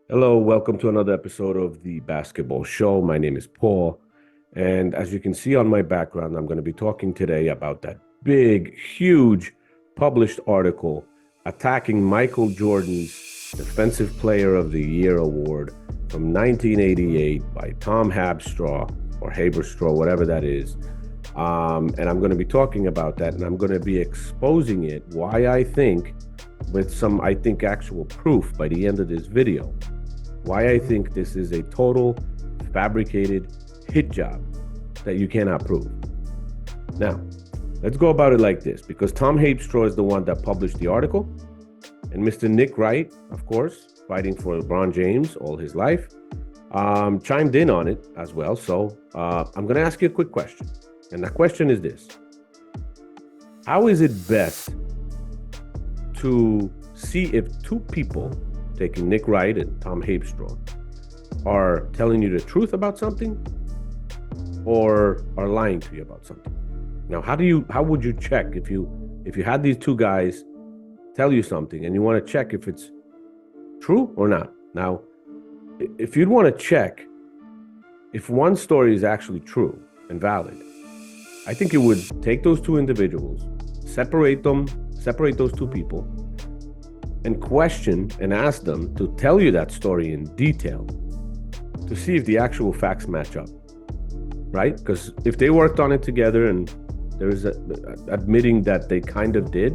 Hello, welcome to another episode of the Basketball Show. My name is Paul, and as you can see on my background, I'm going to be talking today about that big, huge published article attacking Michael Jordan's Defensive Player of the Year award from 1988 by Tom Habstraw or Haberstraw, whatever that is. And I'm going to be talking about that, and I'm going to be exposing it, why I think, with some, I think, actual proof by the end of this video, why I think this is a total fabricated hit job that you cannot prove. Now, let's go about it like this, because Tom Habestraw is the one that published the article, and Mr. Nick Wright, of course, fighting for LeBron James all his life, chimed in on it as well. So I'm going to ask you a quick question, and that question is this. How is it best to see if two people, taking Nick Wright and Tom Habestraw, are telling you the truth about something or are lying to you about something? Now, how would you check if you had these two guys tell you something and you want to check if it's true or not? Now, if you'd want to check if one story is actually true and valid, I think you would take those two individuals, separate those two people, and question and ask them to tell you that story in detail to see if the actual facts match up, right? Because if they worked on it together and there's admitting that they kind of did,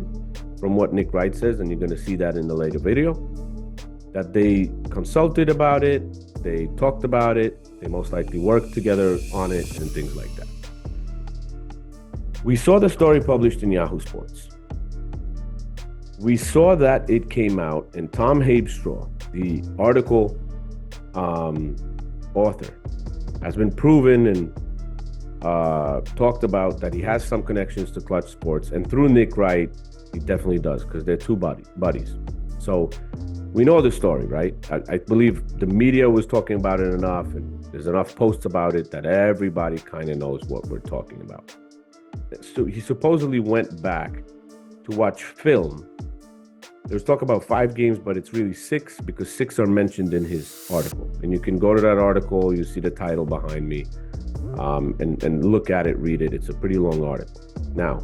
from what Nick Wright says, and you're going to see that in the later video, that they consulted about it, they talked about it, they most likely worked together on it, and things like that. We saw the story published in Yahoo Sports. We saw that it came out, and Tom Habestraw, the article author, has been proven and talked about that he has some connections to Clutch Sports, and through Nick Wright, he definitely does, because they're two buddies. So we know the story, right? I believe the media was talking about it enough, and there's enough posts about it that everybody kind of knows what we're talking about. So he supposedly went back to watch film. There's talk about 5 games, but it's really 6, because 6 are mentioned in his article. And you can go to that article, you see the title behind me, and look at it, read it. It's a pretty long article. Now,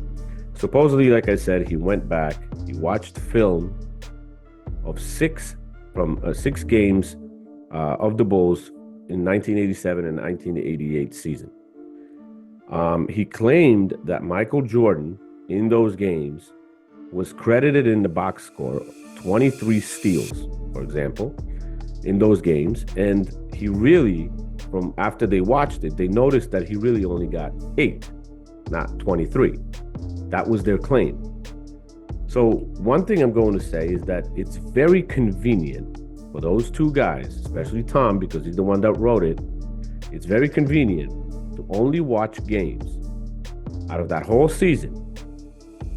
supposedly, like I said, he went back, he watched film of 6 games of the Bulls in 1987 and 1988 season. He claimed that Michael Jordan in those games was credited in the box score 23 steals, for example, in those games. And he really, from after they watched it, they noticed that he really only got 8, not 23. That was their claim. So one thing I'm going to say is that it's very convenient for those two guys, especially Tom, because he's the one that wrote it. It's very convenient to only watch games out of that whole season.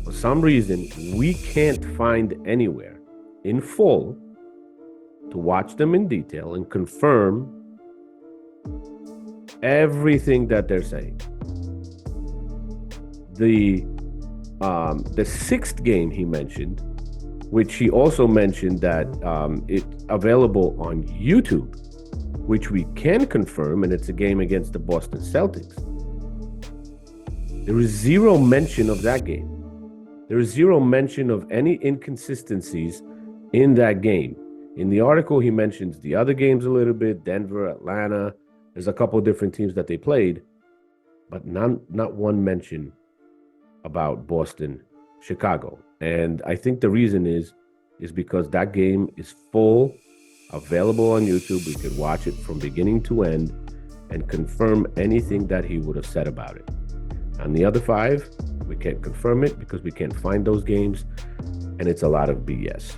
For some reason, we can't find anywhere in full to watch them in detail and confirm everything that they're saying. The 6th game he mentioned, which he also mentioned that it's available on YouTube, which we can confirm, and it's a game against the Boston Celtics. There is zero mention of that game. There is zero mention of any inconsistencies in that game. In the article, he mentions the other games a little bit, Denver, Atlanta. There's a couple of different teams that they played, but not one mention about Boston, Chicago. And I think the reason is because that game is full, available on YouTube. We could watch it from beginning to end and confirm anything that he would have said about it. On the other 5, we can't confirm it because we can't find those games, and it's a lot of BS.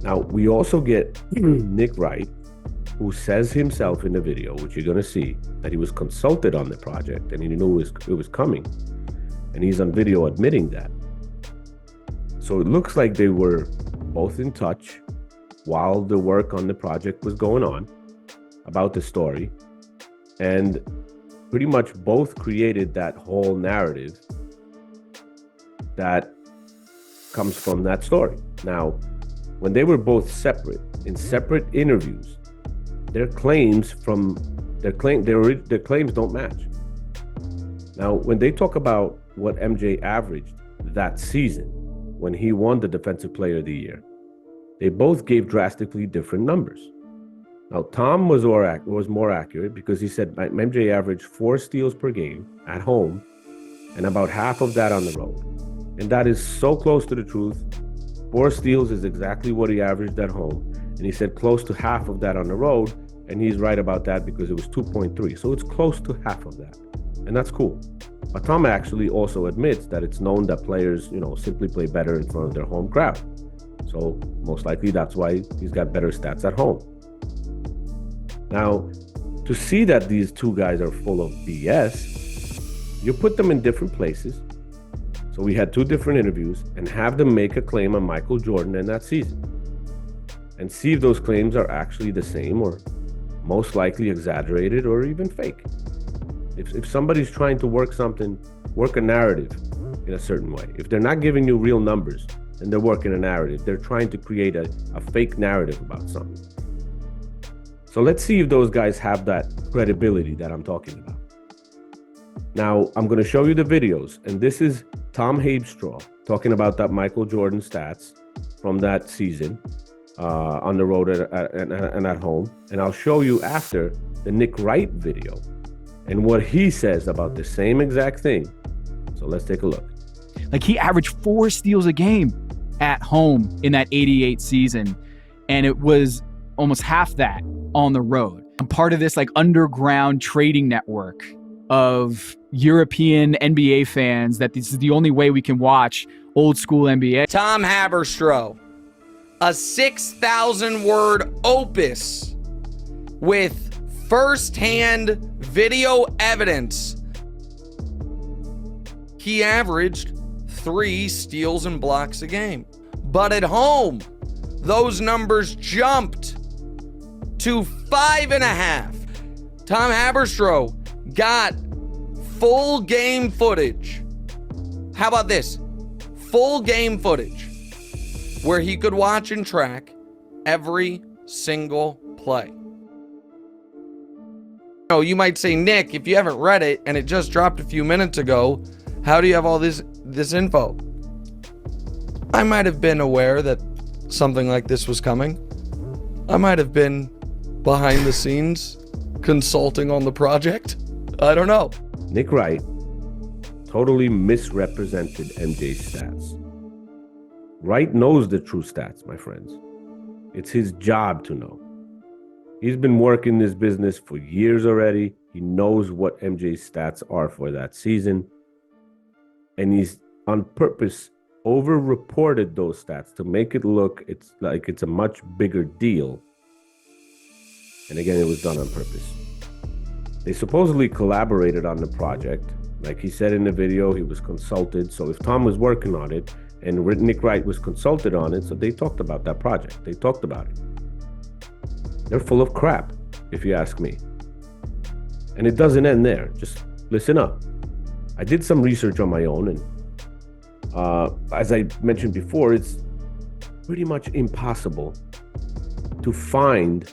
Now, we also get Nick Wright, who says himself in the video, which you're going to see, that he was consulted on the project and he knew it was coming. And he's on video admitting that. So it looks like they were both in touch while the work on the project was going on about the story. And pretty much both created that whole narrative that comes from that story. Now, when they were both separate, in separate interviews, their claims don't match. Now, when they talk about what MJ averaged that season when he won the Defensive Player of the Year, they both gave drastically different numbers. Now, Tom was more accurate because he said MJ averaged 4 steals per game at home and about half of that on the road. And that is so close to the truth. 4 steals is exactly what he averaged at home. And he said close to half of that on the road. And he's right about that because it was 2.3. So it's close to half of that. And that's cool. But Tom actually also admits that it's known that players, simply play better in front of their home crowd. So most likely that's why he's got better stats at home. Now, to see that these two guys are full of BS, you put them in different places. So we had 2 different interviews and have them make a claim on Michael Jordan in that season and see if those claims are actually the same or most likely exaggerated or even fake. If somebody's trying to work a narrative in a certain way, if they're not giving you real numbers, then they're working a narrative. They're trying to create a fake narrative about something. So let's see if those guys have that credibility that I'm talking about. Now, I'm going to show you the videos, and this is Tom Habestraw talking about that Michael Jordan stats from that season on the road and at home. And I'll show you after the Nick Wright video and what he says about the same exact thing. So let's take a look. Like, he averaged 4 steals a game at home in that 88 season, and it was almost half that on the road. I'm part of this underground trading network of European NBA fans that this is the only way we can watch old school NBA. Tom Haberstroh, a 6,000 word opus with firsthand video evidence. He averaged 3 steals and blocks a game. But at home, those numbers jumped to 5.5. Tom Haberstroh got full game footage. How about this? Full game footage where he could watch and track every single play. You might say, Nick, if you haven't read it and it just dropped a few minutes ago, how do you have all this info? I might have been aware that something like this was coming. I might have been behind the scenes consulting on the project. I don't know. Nick Wright totally misrepresented MJ's stats. Wright knows the true stats, my friends. It's his job to know. He's been working this business for years already. He knows what MJ's stats are for that season. And he's on purpose over-reported those stats to make it look it's a much bigger deal. And again, it was done on purpose. They supposedly collaborated on the project. Like he said in the video, he was consulted. So if Tom was working on it and Nick Wright was consulted on it, so they talked about that project. They talked about it. They're full of crap, if you ask me. And it doesn't end there. Just listen up. I did some research on my own, and as I mentioned before, it's pretty much impossible to find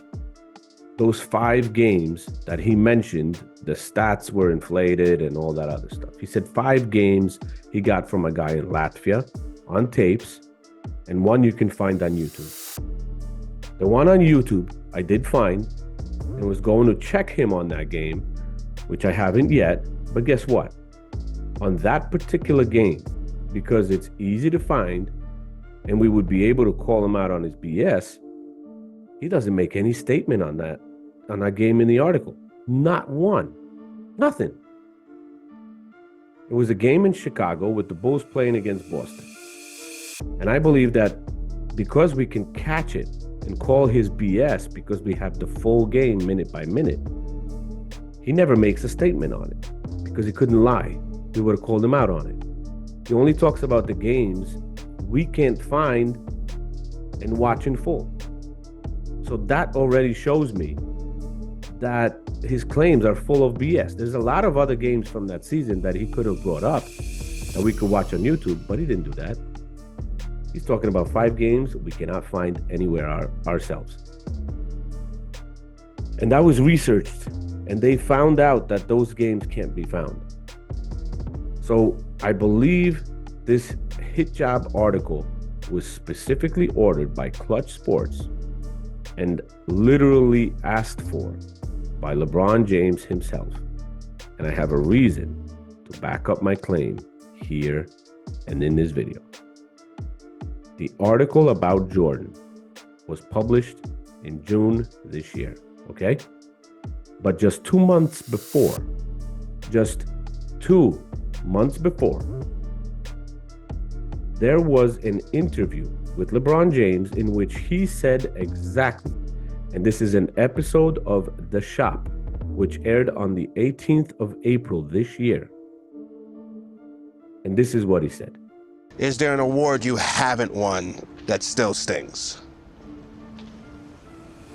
those 5 games that he mentioned. The stats were inflated and all that other stuff. He said 5 games he got from a guy in Latvia on tapes, and 1 you can find on YouTube. The one on YouTube I did find and was going to check him on that game, which I haven't yet. But guess what? On that particular game, because it's easy to find and we would be able to call him out on his BS, he doesn't make any statement on that game in the article. Not one. Nothing. It was a game in Chicago with the Bulls playing against Boston. And I believe that because we can catch it and call his BS because we have the full game minute by minute, he never makes a statement on it because he couldn't lie. We would have called him out on it. He only talks about the games we can't find and watch in full. So that already shows me that his claims are full of BS. There's a lot of other games from that season that he could have brought up that we could watch on YouTube, but he didn't do that. He's talking about 5 games we cannot find anywhere ourselves. And that was researched, and they found out that those games can't be found. So I believe this hit job article was specifically ordered by Clutch Sports and literally asked for by LeBron James himself. And I have a reason to back up my claim here and in this video. The article about Jordan was published in June this year, okay? But just 2 months before, there was an interview with LeBron James in which he said exactly, and this is an episode of The Shop, which aired on the 18th of April this year. And this is what he said. Is there an award you haven't won that still stings?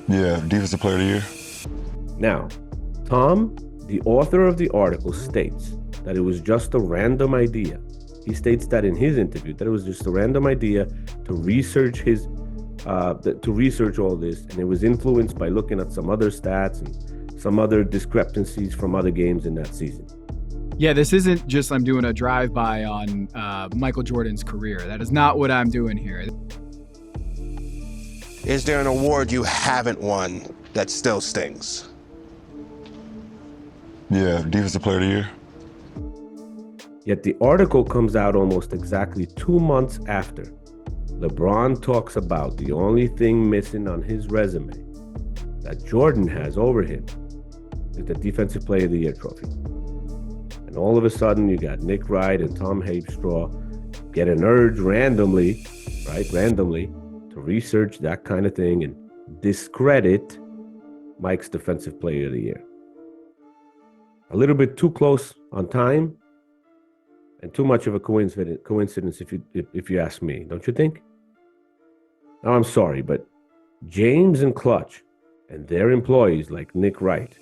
Yeah, Defensive Player of the Year. Now, Tom, the author of the article, states that it was just a random idea. He states that in his interview, that it was just a random idea to research all this, and it was influenced by looking at some other stats and some other discrepancies from other games in that season. Yeah, this isn't just I'm doing a drive-by on Michael Jordan's career. That is not what I'm doing here. Is there an award you haven't won that still stings? Yeah, Defensive Player of the Year. Yet the article comes out almost exactly 2 months after LeBron talks about the only thing missing on his resume that Jordan has over him is the Defensive Player of the Year trophy. And all of a sudden, you got Nick Wright and Tom Habestraw get an urge randomly to research that kind of thing and discredit Mike's Defensive Player of the Year. A little bit too close on time and too much of a coincidence if you ask me, don't you think? Now, I'm sorry, but James and Clutch and their employees like Nick Wright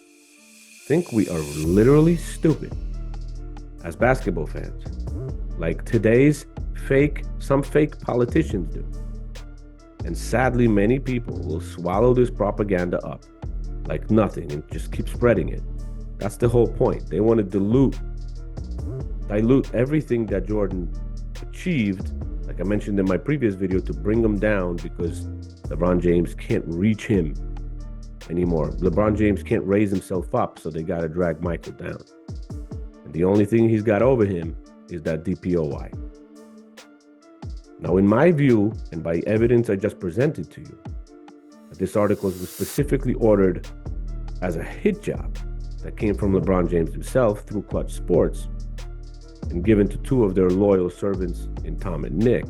think we are literally stupid as basketball fans, like today's some fake politicians do. And sadly, many people will swallow this propaganda up like nothing and just keep spreading it. That's the whole point. They want to dilute everything that Jordan achieved, like I mentioned in my previous video, to bring him down because LeBron James can't reach him anymore. LeBron James can't raise himself up, so they got to drag Michael down. And the only thing he's got over him is that DPOY. Now, in my view, and by evidence I just presented to you, this article was specifically ordered as a hit job that came from LeBron James himself through Clutch Sports and given to 2 of their loyal servants in Tom and Nick.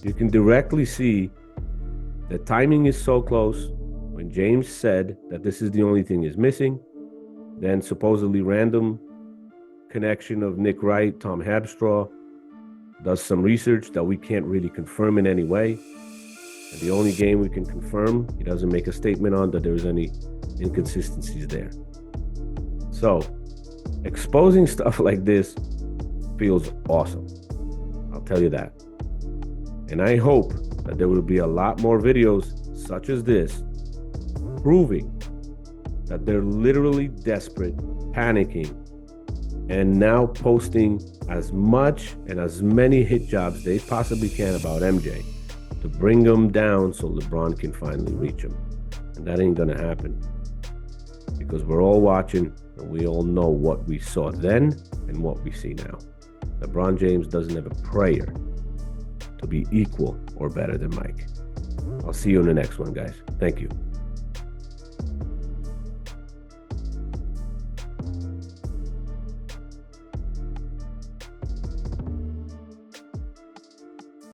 You can directly see the timing is so close. When James said that this is the only thing is missing, then supposedly random connection of Nick Wright, Tom Habestraw, does some research that we can't really confirm in any way. And the only game we can confirm, he doesn't make a statement on that there's any inconsistencies there. So, exposing stuff like this feels awesome. I'll tell you that. And I hope that there will be a lot more videos such as this proving that they're literally desperate, panicking, and now posting as much and as many hit jobs they possibly can about MJ to bring him down so LeBron can finally reach him. And that ain't gonna happen because we're all watching and we all know what we saw then and what we see now. LeBron James doesn't have a prayer to be equal or better than Mike. I'll see you in the next one, guys. Thank you.